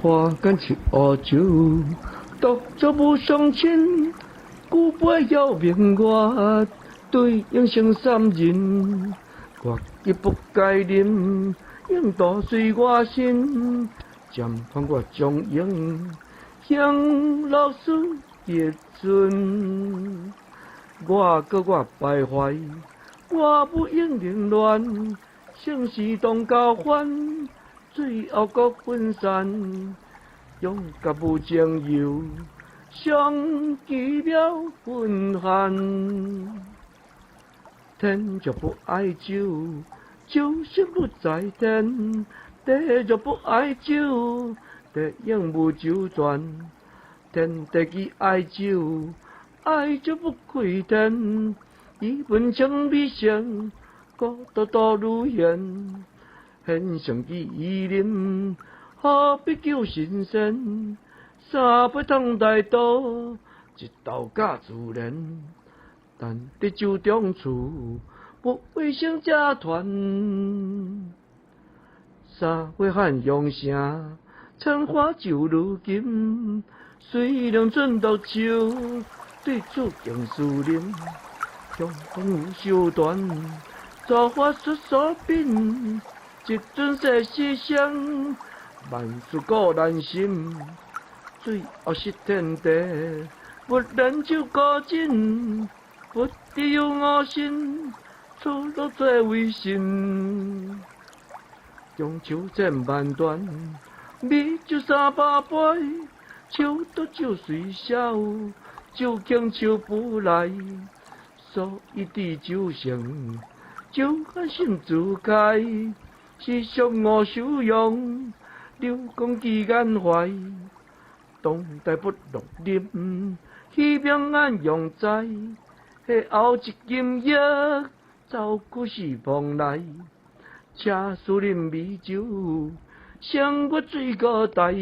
花间一壶酒，独酌无相亲。举杯邀明月，对影成三人。我亦不该啉，应大随我身。暂放我将影向老师结阵。我徘徊，我不应凌乱，生死当交换，最后各分散。勇甲无情由，上奇妙混汉。天若不爱酒，酒心不在天；地若不爱酒，地永无酒泉。天地既爱酒，爱酒不开天。以文情美声，孤独多如烟。献上伊啉，何必求神仙？三杯汤大肚，一斗假自然。但伫酒中处，不卫生家团。三杯汉阳城，春花酒如金。水凉春独秋，对酒敬思念。江风有手段，造化出所品。一樽世事香，万事古难心。最后是天地，不然酒高枕。不知有我心，错落最为心。中秋千万段，美酒300杯。酒多酒虽少，酒强酒不来。所以滴酒声，酒干心自开。是上我修养，流光记眼怀。当代不落啉，希望俺永在。下后一金玉，走久是梦来。且思念美酒，胜过水果台。